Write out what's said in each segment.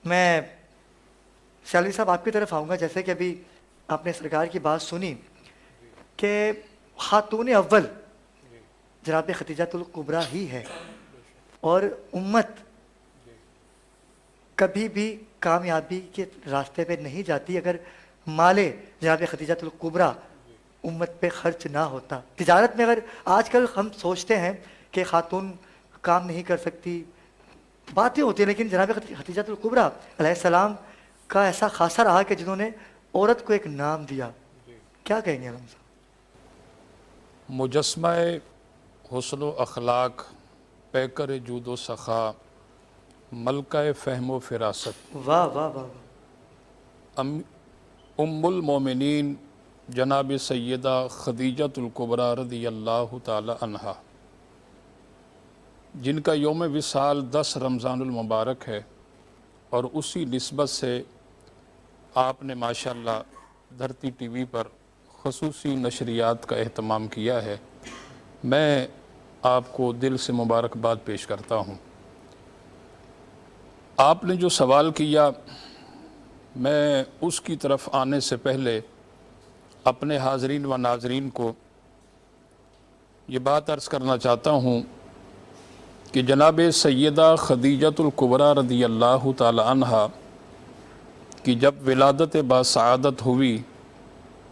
میں شالوی صاحب آپ کی طرف آؤں گا. جیسے کہ ابھی آپ نے سرکار کی بات سنی کہ خاتون اول جناب خدیجۃ الکبریٰ ہی ہے، اور امت کبھی بھی کامیابی کے راستے پہ نہیں جاتی اگر مال جناب خدیجۃ الکبریٰ امت پہ خرچ نہ ہوتا. تجارت میں اگر آج کل ہم سوچتے ہیں کہ خاتون کام نہیں کر سکتی، باتیں ہوتی ہیں، لیکن جناب خدیجۃ الکبریٰ علیہ السلام کا ایسا خاصہ رہا کہ جنہوں نے عورت کو ایک نام دیا. کیا کہیں گے ہم صاحب؟ مجسمہ حسن و اخلاق، پیکر جود و سخا، ملکہ فہم و فراست، واہ واہ واہ. ام المومنین جناب سیدہ خدیجۃ الکبریٰ رضی اللہ تعالی عنہا، جن کا یوم وصال 10 رمضان المبارک ہے، اور اسی نسبت سے آپ نے ماشاءاللہ دھرتی ٹی وی پر خصوصی نشریات کا اہتمام کیا ہے. میں آپ کو دل سے مبارکباد پیش کرتا ہوں. آپ نے جو سوال کیا، میں اس کی طرف آنے سے پہلے اپنے حاضرین و ناظرین کو یہ بات عرض کرنا چاہتا ہوں کہ جناب سیدہ خدیجۃ الکبریٰ رضی اللہ تعالی عنہا کی جب ولادت باسعادت ہوئی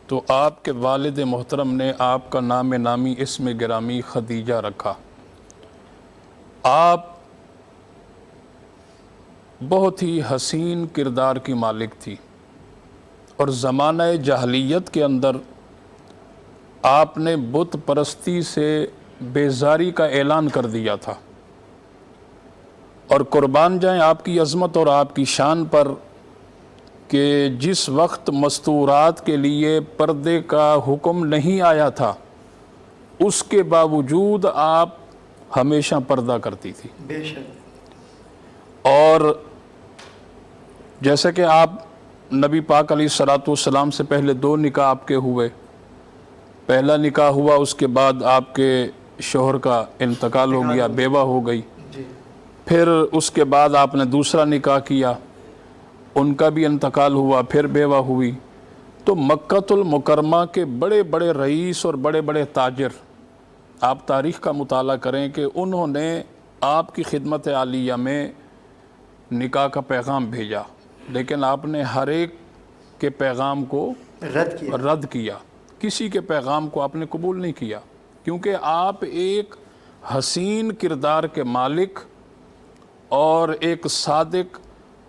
تو آپ کے والد محترم نے آپ کا نام نامی اسم گرامی خدیجہ رکھا. آپ بہت ہی حسین کردار کی مالک تھی، اور زمانہ جاہلیت کے اندر آپ نے بت پرستی سے بیزاری کا اعلان کر دیا تھا. اور قربان جائیں آپ کی عظمت اور آپ کی شان پر کہ جس وقت مستورات کے لیے پردے کا حکم نہیں آیا تھا، اس کے باوجود آپ ہمیشہ پردہ کرتی تھی. بے شک. اور جیسے کہ آپ نبی پاک علیہ الصلوۃ والسلام سے پہلے 2 نکاح آپ کے ہوئے. پہلا نکاح ہوا، اس کے بعد آپ کے شوہر کا انتقال ہو گیا، بیوہ ہو گئی. جی. پھر اس کے بعد آپ نے دوسرا نکاح کیا، ان کا بھی انتقال ہوا، پھر بیوہ ہوئی. تو مکۃ المکرمہ کے بڑے بڑے رئیس اور بڑے بڑے تاجر، آپ تاریخ کا مطالعہ کریں کہ انہوں نے آپ کی خدمت عالیہ میں نکاح کا پیغام بھیجا، لیکن آپ نے ہر ایک کے پیغام کو رد کیا. کسی کے پیغام کو آپ نے قبول نہیں کیا، کیونکہ آپ ایک حسین کردار کے مالک اور ایک صادق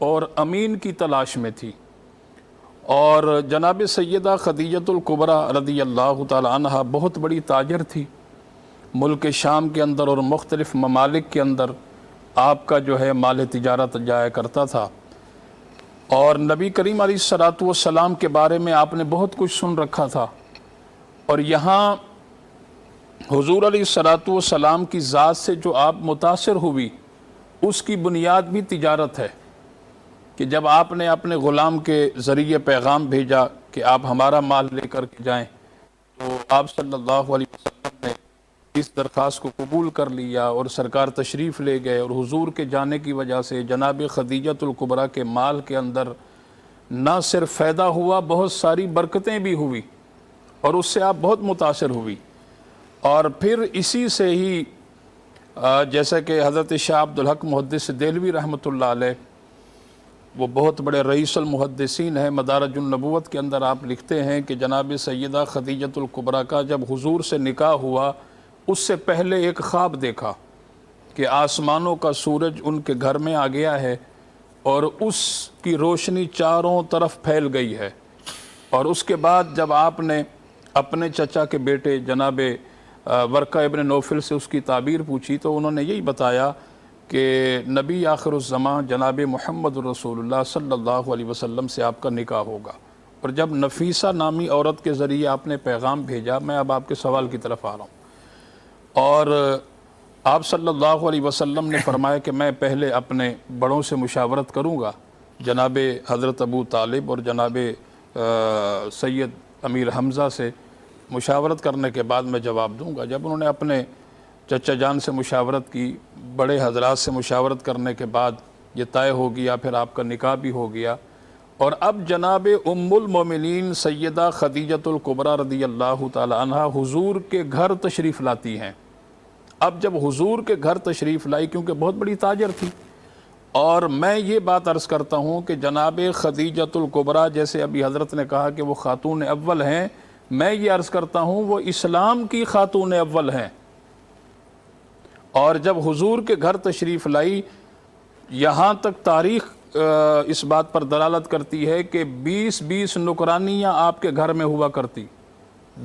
اور امین کی تلاش میں تھی. اور جناب سیدہ خدیجۃ الکبریٰ رضی اللہ تعالی عنہا بہت بڑی تاجر تھی. ملک شام کے اندر اور مختلف ممالک کے اندر آپ کا جو ہے مال تجارت جایا کرتا تھا. اور نبی کریم علیہ الصلوۃ والسلام کے بارے میں آپ نے بہت کچھ سن رکھا تھا. اور یہاں حضور علیہ الصلوۃ والسلام کی ذات سے جو آپ متاثر ہوئی، اس کی بنیاد بھی تجارت ہے. کہ جب آپ نے اپنے غلام کے ذریعے پیغام بھیجا کہ آپ ہمارا مال لے کر کے جائیں، تو آپ صلی اللہ علیہ وسلم نے اس درخواست کو قبول کر لیا اور سرکار تشریف لے گئے. اور حضور کے جانے کی وجہ سے جناب خدیجۃ الکبریٰ کے مال کے اندر نہ صرف فائدہ ہوا، بہت ساری برکتیں بھی ہوئی، اور اس سے آپ بہت متاثر ہوئی. اور پھر اسی سے ہی جیسا کہ حضرت شاہ عبدالحق محدث دہلوی رحمۃ اللہ علیہ، وہ بہت بڑے رئیس المحدثین ہیں، مدارج النبوت کے اندر آپ لکھتے ہیں کہ جناب سیدہ خدیجۃ الکبریٰ کا جب حضور سے نکاح ہوا، اس سے پہلے ایک خواب دیکھا کہ آسمانوں کا سورج ان کے گھر میں آ گیا ہے اور اس کی روشنی چاروں طرف پھیل گئی ہے. اور اس کے بعد جب آپ نے اپنے چچا کے بیٹے جناب ورقہ ابن نوفل سے اس کی تعبیر پوچھی، تو انہوں نے یہی بتایا کہ نبی آخر الزمان جناب محمد رسول اللہ صلی اللہ علیہ وسلم سے آپ کا نکاح ہوگا. اور جب نفیسہ نامی عورت کے ذریعے آپ نے پیغام بھیجا، میں اب آپ کے سوال کی طرف آ رہا ہوں، اور آپ صلی اللہ علیہ وسلم نے فرمایا کہ میں پہلے اپنے بڑوں سے مشاورت کروں گا، جناب حضرت ابو طالب اور جناب سید امیر حمزہ سے مشاورت کرنے کے بعد میں جواب دوں گا. جب انہوں نے اپنے چچا جان سے مشاورت کی، بڑے حضرات سے مشاورت کرنے کے بعد یہ طے ہو گیا، پھر آپ کا نکاح بھی ہو گیا۔ اور اب جناب ام المومنین سیدہ خدیجۃ الکبریٰ رضی اللہ تعالی عنہ حضور کے گھر تشریف لاتی ہیں۔ اب جب حضور کے گھر تشریف لائی، کیونکہ بہت بڑی تاجر تھی، اور میں یہ بات عرض کرتا ہوں کہ جناب خدیجۃ الکبریٰ، جیسے ابھی حضرت نے کہا کہ وہ خاتون اول ہیں، میں یہ عرض کرتا ہوں وہ اسلام کی خاتون اول ہیں۔ اور جب حضور کے گھر تشریف لائی، یہاں تک تاریخ اس بات پر دلالت کرتی ہے کہ 20 نکرانیاں آپ کے گھر میں ہوا کرتی،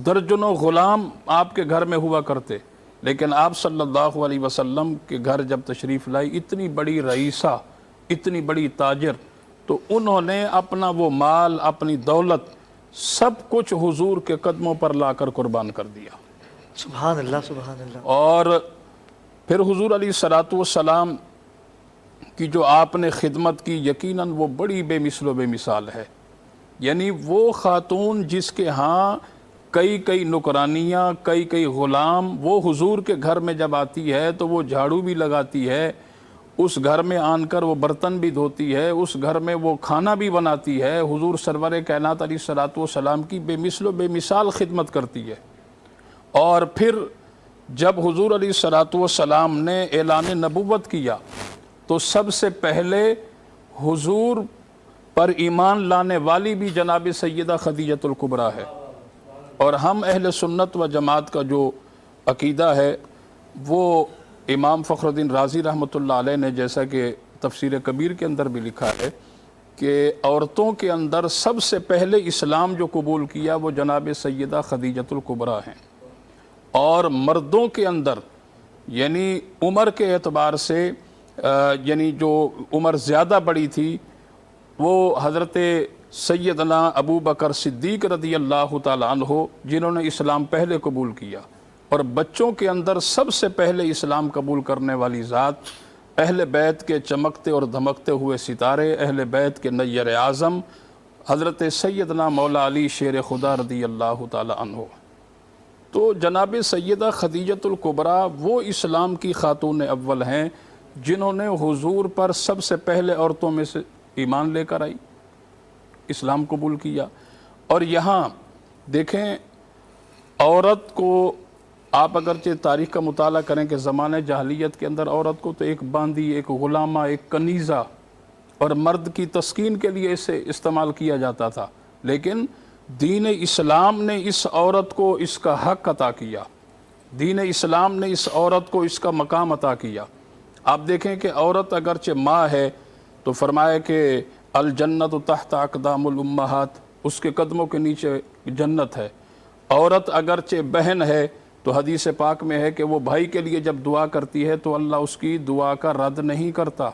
درجنوں غلام آپ کے گھر میں ہوا کرتے، لیکن آپ صلی اللہ علیہ وسلم کے گھر جب تشریف لائی، اتنی بڑی رئیسہ، اتنی بڑی تاجر، تو انہوں نے اپنا وہ مال، اپنی دولت، سب کچھ حضور کے قدموں پر لا کر قربان کر دیا۔ سبحان اللہ، سبحان اللہ۔ اور پھر حضور علیہ الصلوۃ والسلام کی جو آپ نے خدمت کی، یقیناً وہ بڑی بے مثل و بے مثال ہے۔ یعنی وہ خاتون جس کے ہاں کئی نکرانیاں، کئی غلام، وہ حضور کے گھر میں جب آتی ہے تو وہ جھاڑو بھی لگاتی ہے، اس گھر میں آن کر وہ برتن بھی دھوتی ہے، اس گھر میں وہ کھانا بھی بناتی ہے، حضور سرور کائنات علیہ الصلوۃ والسلام کی بے مثل و بے مثال خدمت کرتی ہے۔ اور پھر جب حضور علیہ الصلوۃ والسلام نے اعلان نبوت کیا تو سب سے پہلے حضور پر ایمان لانے والی بھی جناب سیدہ خدیجۃ الکبریٰ ہے۔ اور ہم اہل سنت و جماعت کا جو عقیدہ ہے وہ امام فخر الدین رازی رحمۃ اللہ علیہ نے، جیسا کہ تفسیر کبیر کے اندر بھی لکھا ہے، کہ عورتوں کے اندر سب سے پہلے اسلام جو قبول کیا وہ جناب سیدہ خدیجۃ الکبریٰ ہیں۔ اور مردوں کے اندر یعنی عمر کے اعتبار سے یعنی جو عمر زیادہ بڑی تھی وہ حضرت سیدنا ابو بکر صدیق رضی اللہ تعالیٰ عنہ، جنہوں نے اسلام پہلے قبول کیا۔ اور بچوں کے اندر سب سے پہلے اسلام قبول کرنے والی ذات، اہل بیت کے چمکتے اور دھمکتے ہوئے ستارے، اہل بیت کے نیر اعظم حضرت سیدنا مولا علی شیر خدا رضی اللہ تعالیٰ عنہ۔ تو جناب سیدہ خدیجۃ الکبریٰ وہ اسلام کی خاتون اول ہیں جنہوں نے حضور پر سب سے پہلے عورتوں میں سے ایمان لے کر آئی، اسلام قبول کیا۔ اور یہاں دیکھیں، عورت کو آپ اگرچہ تاریخ کا مطالعہ کریں کہ زمانہ جاہلیت کے اندر عورت کو تو ایک باندی، ایک غلامہ، ایک کنیزہ اور مرد کی تسکین کے لیے اسے استعمال کیا جاتا تھا، لیکن دین اسلام نے اس عورت کو اس کا حق عطا کیا، دین اسلام نے اس عورت کو اس کا مقام عطا کیا۔ آپ دیکھیں کہ عورت اگرچہ ماں ہے تو فرمایا کہ الجنت تحت اقدام الامہات، اس کے قدموں کے نیچے جنت ہے۔ عورت اگرچہ بہن ہے تو حدیث پاک میں ہے کہ وہ بھائی کے لیے جب دعا کرتی ہے تو اللہ اس کی دعا کا رد نہیں کرتا۔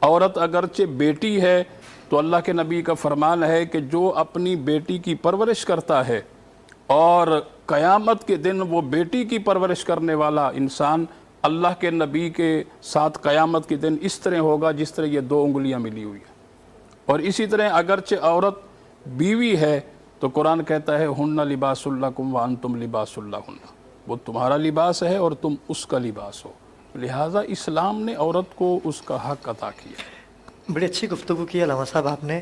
عورت اگرچہ بیٹی ہے تو اللہ کے نبی کا فرمان ہے کہ جو اپنی بیٹی کی پرورش کرتا ہے، اور قیامت کے دن وہ بیٹی کی پرورش کرنے والا انسان اللہ کے نبی کے ساتھ قیامت کے دن اس طرح ہوگا جس طرح یہ 2 انگلیاں ملی ہوئی ہیں۔ اور اسی طرح اگرچہ عورت بیوی ہے تو قرآن کہتا ہے ہن لباس لکم وانتم لباس لہن، وہ تمہارا لباس ہے اور تم اس کا لباس ہو۔ لہٰذا اسلام نے عورت کو اس کا حق عطا کیا۔ بڑی اچھی گفتگو کی علامہ صاحب آپ نے۔